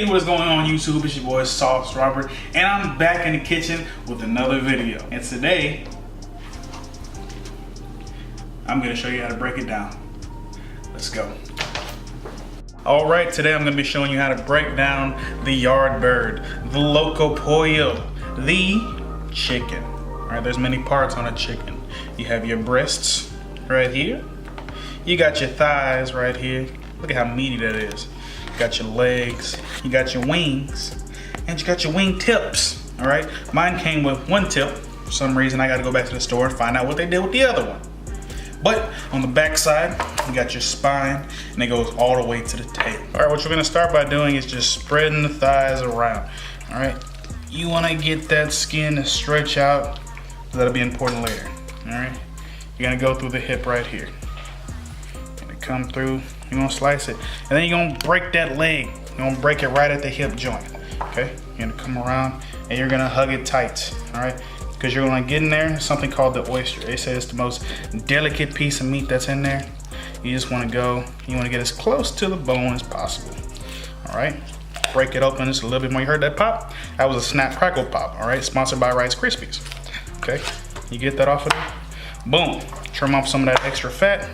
what is going on YouTube? It's your boy Sauce Robert, and I'm back in the kitchen with another video. And today, I'm gonna show you how to break it down. Let's go. All right, today I'm gonna be showing you how to break down the yard bird, the loco pollo, the chicken. All right, there's many parts on a chicken. You have your breasts right here. You got your thighs right here. Look at how meaty that is. You got your legs, you got your wings, and you got your wing tips, all right? Mine came with one tip. For some reason, I gotta go back to the store and find out what they did with the other one. But on the back side, you got your spine, and it goes all the way to the tail. All right, what you're gonna start by doing is just spreading the thighs around, all right? You wanna get that skin to stretch out, that'll be important later, all right? You're gonna go through the hip right here. Come through, you're gonna slice it, and then you're gonna break that leg. You're gonna break it right at the hip joint, okay? You're gonna come around and you're gonna hug it tight, all right? Because you're gonna get in there, something called the oyster. They say it's the most delicate piece of meat that's in there. You just wanna go, you wanna get as close to the bone as possible, all right? Break it open just a little bit more. You heard that pop? That was a Snap Crackle Pop, all right? Sponsored by Rice Krispies, okay? You get that off of there, boom. Trim off some of that extra fat,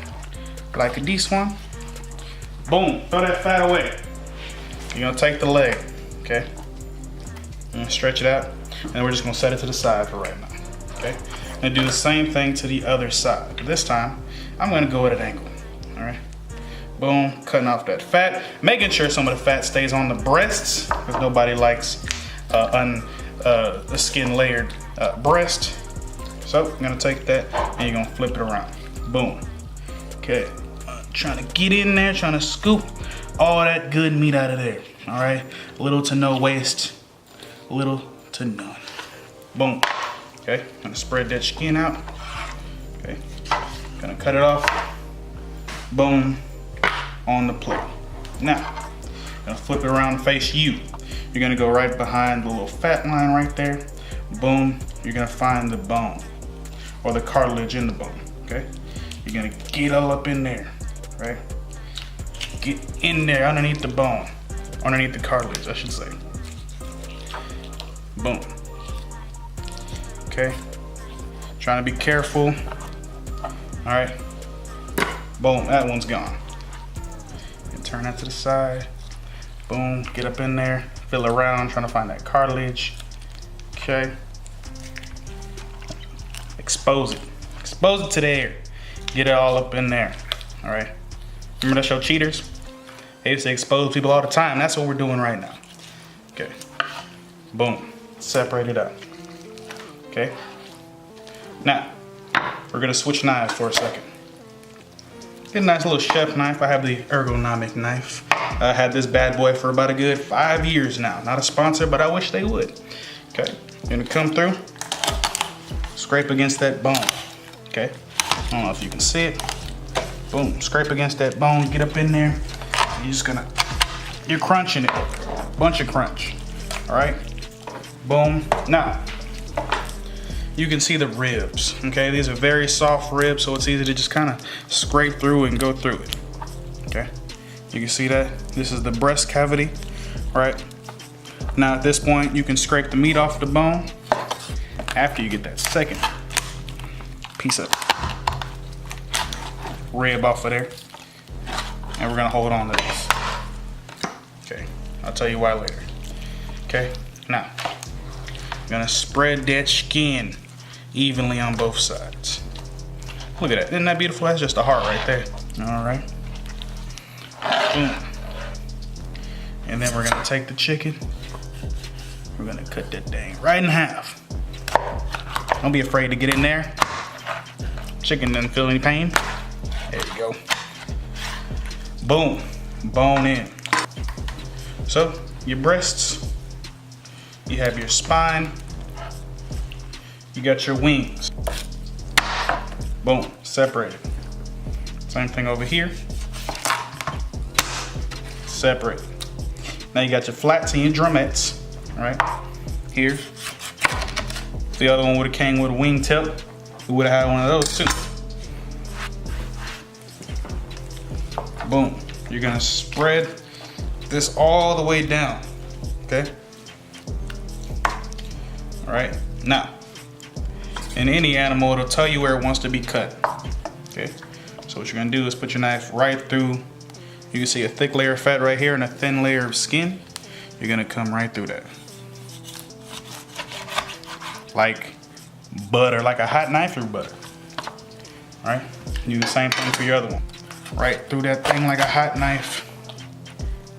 like this one. Boom, throw that fat away. You're gonna take the leg, okay? And stretch it out, and we're just gonna set it to the side for right now, okay? And do the same thing to the other side. But this time, I'm gonna go at an angle, all right? Boom, cutting off that fat, making sure some of the fat stays on the breasts, because nobody likes a skin layered breast. So I'm gonna take that, and you're gonna flip it around. Boom, okay. Trying to get in there, trying to scoop all that good meat out of there, all right? Little to no waste, little to none. Boom, okay? Gonna spread that skin out, okay? Gonna cut it off, boom, on the plate. Now, gonna flip it around and face you. You're gonna go right behind the little fat line right there, boom, you're gonna find the bone, or the cartilage in the bone, okay? You're gonna get all up in there. Right? Get in there underneath the bone, underneath the cartilage, I should say. Boom. Okay. Trying to be careful. All right. Boom, that one's gone. And turn that to the side. Boom, get up in there, feel around, trying to find that cartilage. Okay. Expose it. Expose it to the air. Get it all up in there. All right. Remember that show Cheaters? They used to expose people all the time. That's what we're doing right now. Okay. Boom. Separate it out. Okay. Now, we're gonna switch knives for a second. Get a nice little chef knife. I have the ergonomic knife. I had this bad boy for about a good 5 years now. Not a sponsor, but I wish they would. Okay. You're gonna come through, scrape against that bone. Okay. I don't know if you can see it. Boom, scrape against that bone, get up in there. You're crunching it, bunch of crunch, all right? Boom, now, you can see the ribs, okay? These are very soft ribs, so it's easy to just kind of scrape through and go through it, okay? You can see that, this is the breast cavity, all right? Now at this point, you can scrape the meat off the bone after you get that second piece of rib off of there, and we're gonna hold on to this. Okay, I'll tell you why later. Okay, now I'm gonna spread that skin evenly on both sides. Look at that, isn't that beautiful? That's just a heart right there. All right, boom. And then we're gonna take the chicken. We're gonna cut that thing right in half. Don't be afraid to get in there. Chicken doesn't feel any pain. There you go. Boom, bone in. So, your breasts, you have your spine, you got your wings. Boom, separated. Same thing over here. Separate. Now you got your flats and your drumettes, all right? Here. If the other one would've came with a wing tip, we would've had one of those too. Boom. You're gonna spread this all the way down. Okay. All right. Now, in any animal, it'll tell you where it wants to be cut. Okay. So what you're gonna do is put your knife right through. You can see a thick layer of fat right here and a thin layer of skin. You're gonna come right through that. Like butter, like a hot knife through butter. All right. Do the same thing for your other one. Right through that thing like a hot knife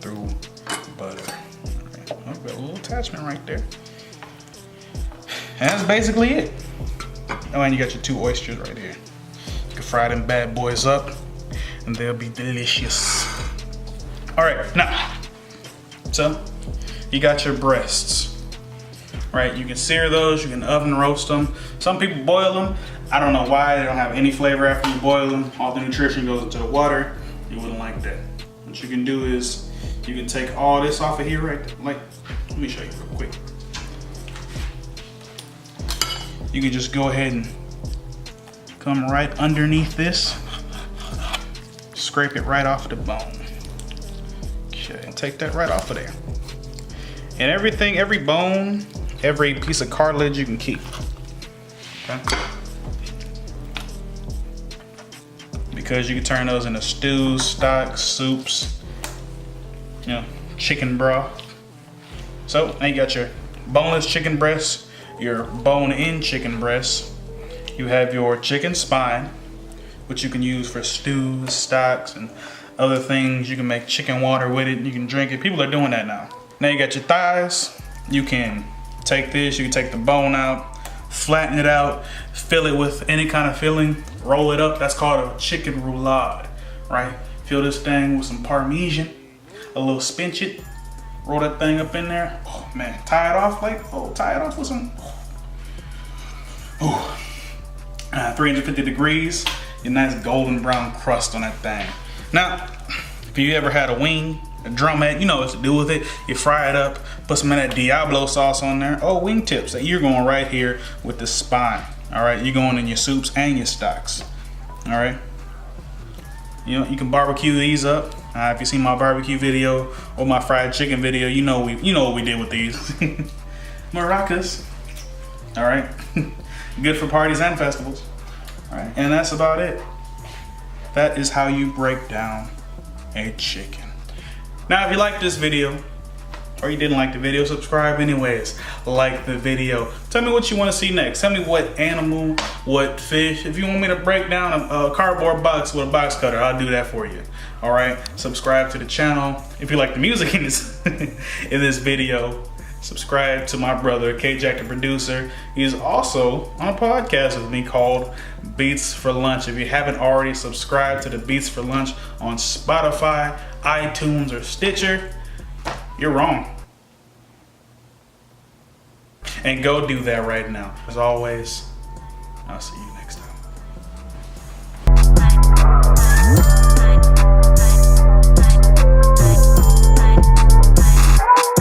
through butter. Right. Oh, got a little attachment right there. And that's basically it. Oh, and you got your 2 oysters right here. You can fry them bad boys up and they'll be delicious. All right, now, so you got your breasts, right? You can sear those, you can oven roast them. Some people boil them. I don't know why, they don't have any flavor after you boil them. All the nutrition goes into the water. You wouldn't like that. What you can do is, you can take all this off of here, right? Like, let me show you real quick. You can just go ahead and come right underneath this. Scrape it right off the bone. Okay, and take that right off of there. And everything, every bone, every piece of cartilage you can keep. Okay? Because you can turn those into stews, stocks, soups, you know, chicken broth. So now you got your boneless chicken breast, your bone-in chicken breast. You have your chicken spine, which you can use for stews, stocks, and other things. You can make chicken water with it. You can drink it. People are doing that now. Now you got your thighs. You can take this, you can take the bone out, flatten it out, fill it with any kind of filling, roll it up. That's called a chicken roulade, right? Fill this thing with some Parmesan, a little spinach, roll that thing up in there. Oh man, tie it off tie it off with some, 350 degrees, your nice golden brown crust on that thing. Now, if you ever had a wing, a drumette, you know what to do with it. You fry it up, put some of that Diablo sauce on there. Oh, wingtips, you're going right here with the spine. All right, you're going in your soups and your stocks. All right, you know, you can barbecue these up. If you see my barbecue video or my fried chicken video, you know what we did with these. Maracas. All right, good for parties and festivals. All right, and that's about it. That is how you break down a chicken. Now, if you liked this video, or you didn't like the video, subscribe anyways. Like the video. Tell me what you want to see next. Tell me what animal, what fish. If you want me to break down a cardboard box with a box cutter, I'll do that for you. All right, subscribe to the channel. If you like the music in this in this video, subscribe to my brother, K-Jack the producer. He's also on a podcast with me called Beats for Lunch. If you haven't already subscribed to the Beats for Lunch on Spotify, iTunes, or Stitcher, you're wrong. And go do that right now. As always, I'll see you next time.